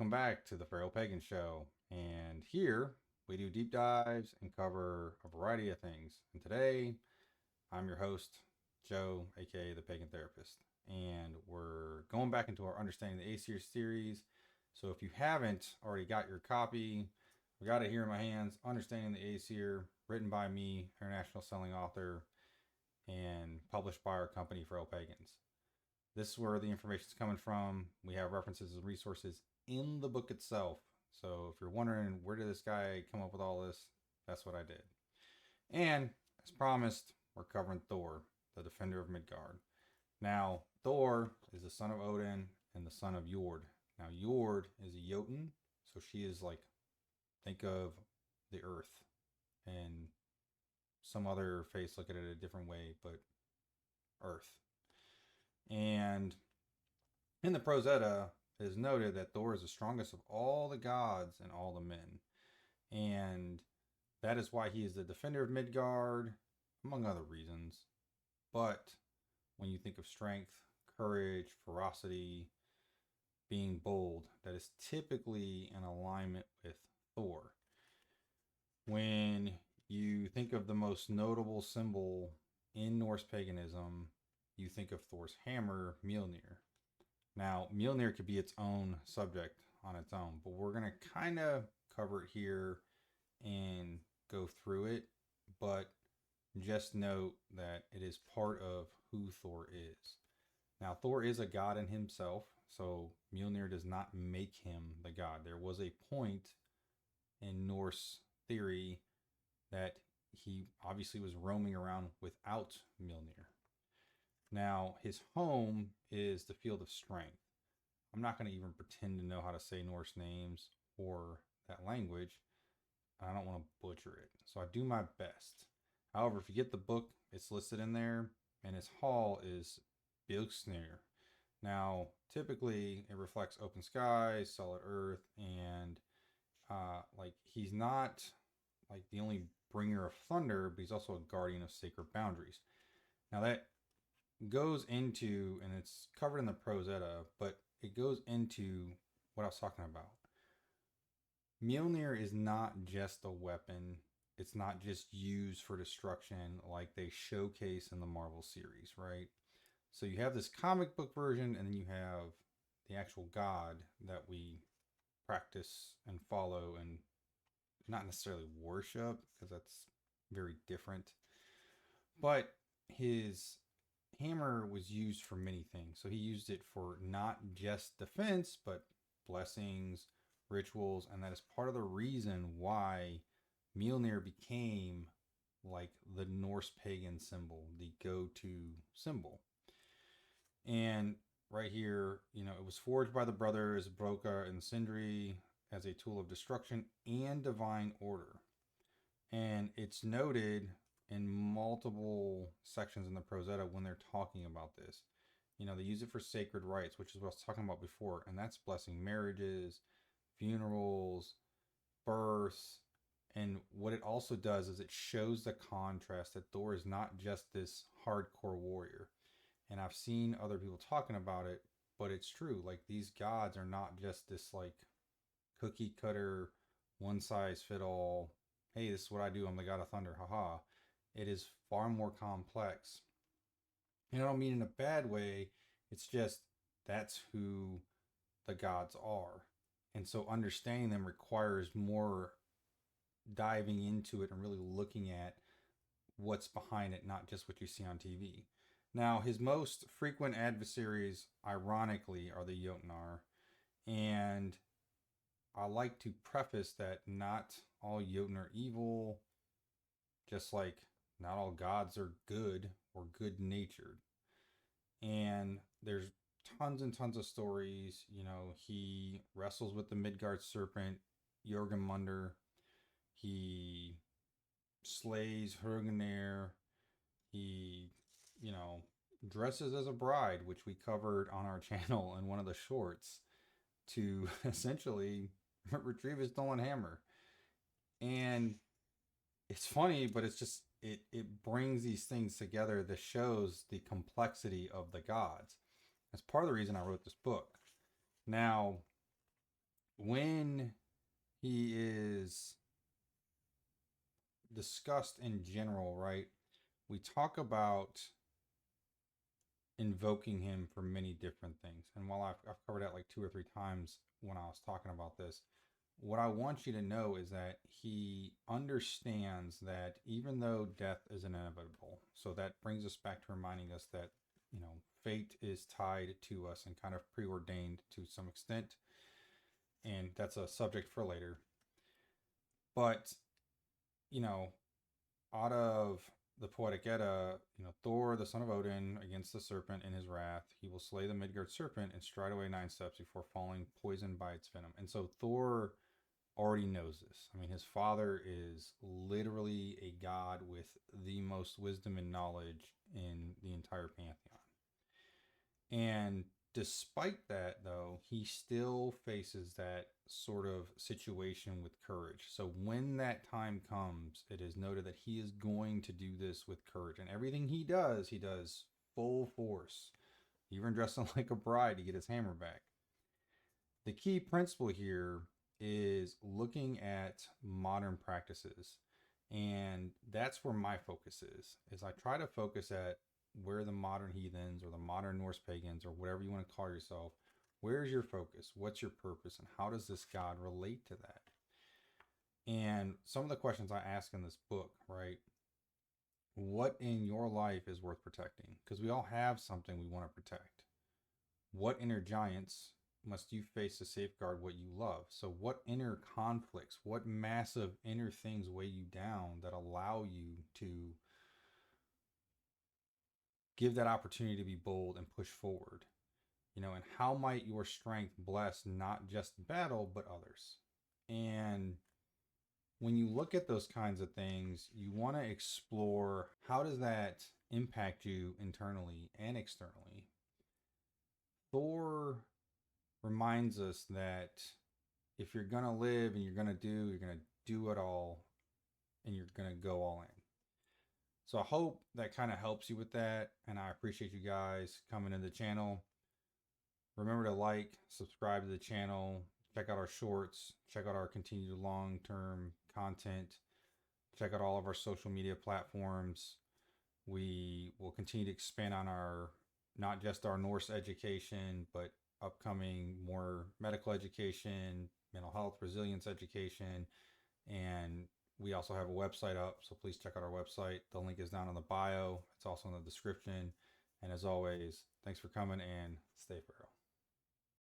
welcome back to the Feral Pagan Show. And here we do deep dives and cover a variety of things. And today I'm your host, Joe, aka the Pagan Therapist. And we're going back into our Understanding the Aesir series. So if you haven't already got your copy, I got it here in my hands, Understanding the Aesir, written by me, international selling author, and published by our company, Feral Pagans. This is where the information is coming from. We have references and resources in the book itself. So if you're wondering where did this guy come up with all this, that's what I did. And as promised, we're covering Thor, the defender of Midgard. Now, Thor is the son of Odin and the son of Jord. Now, Jord is a Jötn, so she is like, think of the earth. And some other face look at it a different way, but earth. And in the Prose Edda, it is noted that Thor is the strongest of all the gods and all the men. And that is why he is the defender of Midgard, among other reasons. But when you think of strength, courage, ferocity, being bold, that is typically in alignment with Thor. When you think of the most notable symbol in Norse paganism, you think of Thor's hammer, Mjölnir. Now, Mjölnir could be its own subject on its own, but we're going to kind of cover it here and go through it. But just note that it is part of who Thor is. Now, Thor is a god in himself, so Mjölnir does not make him the god. There was a point in Norse theory that he obviously was roaming around without Mjölnir. Now, his home is the Field of Strength. I'm not going to even pretend to know how to say Norse names or that language. I don't want to butcher it, so I do my best. However, if you get the book, it's listed in there, and his hall is Mjölnir. Now, typically, it reflects open skies, solid earth, and like he's not like the only bringer of thunder, but he's also a guardian of sacred boundaries. Now that goes into, and it's covered in the Prose Edda, but it goes into what I was talking about. Mjölnir is not just a weapon. It's not just used for destruction like they showcase in the Marvel series, right? So you have this comic book version, and then you have the actual god that we practice and follow and not necessarily worship, because that's very different. But his hammer was used for many things. So he used it for not just defense, but blessings, rituals, and that is part of the reason why Mjölnir became like the Norse pagan symbol, the go-to symbol. And right here, it was forged by the brothers Broka and Sindri as a tool of destruction and divine order. And it's noted in multiple sections in the Prose Edda when they're talking about this. They use it for sacred rites, which is what I was talking about before, and that's blessing marriages, funerals, births. And what it also does is it shows the contrast that Thor is not just this hardcore warrior. And I've seen other people talking about it, but it's true. Like, these gods are not just this like cookie cutter, one size fit all, hey, this is what I do, I'm the god of thunder, haha. It is far more complex. And I don't mean in a bad way, it's just that's who the gods are. And so understanding them requires more diving into it and really looking at what's behind it, not just what you see on TV. Now, his most frequent adversaries, ironically, are the Jötnar. And I like to preface that not all Jötnar are evil, just like not all gods are good or good natured. And there's tons and tons of stories. He wrestles with the Midgard serpent, Jormungandr. He slays Hrungnir. He, dresses as a bride, which we covered on our channel in one of the shorts, to essentially retrieve his stolen hammer. And it's funny, but it's just, it brings these things together that shows the complexity of the gods. That's part of the reason I wrote this book. Now, when he is discussed in general, right? We talk about invoking him for many different things. And while I've covered that like 2 or 3 times when I was talking about this, what I want you to know is that he understands that even though death is inevitable, so that brings us back to reminding us that, fate is tied to us and kind of preordained to some extent. And that's a subject for later. But, you know, out of the Poetic Edda, Thor, the son of Odin, against the serpent in his wrath, he will slay the Midgard serpent and stride away 9 steps before falling poisoned by its venom. And so Thor already knows this. I mean, his father is literally a god with the most wisdom and knowledge in the entire pantheon. And despite that, though, he still faces that sort of situation with courage. So when that time comes, it is noted that he is going to do this with courage. And everything he does full force, even dressing like a bride to get his hammer back. The key principle here is looking at modern practices. And that's where my focus is I try to focus at where the modern heathens or the modern Norse pagans or whatever you want to call yourself, where's your focus? What's your purpose? And how does this God relate to that? And some of the questions I ask in this book, right? What in your life is worth protecting? Because we all have something we want to protect. What inner giants must you face to safeguard what you love? So what inner conflicts, what massive inner things weigh you down that allow you to give that opportunity to be bold and push forward? And how might your strength bless not just battle, but others? And when you look at those kinds of things, you want to explore how does that impact you internally and externally. Thor reminds us that if you're going to live and you're going to do it all and you're going to go all in. So I hope that kind of helps you with that. And I appreciate you guys coming to the channel. Remember to like, subscribe to the channel, check out our shorts, check out our continued long-term content, check out all of our social media platforms. We will continue to expand on not just our Norse education, but upcoming more medical education, mental health, resilience education, and we also have a website up, so please check out our website. The link is down in the bio. It's also in the description. And as always, thanks for coming and stay forever.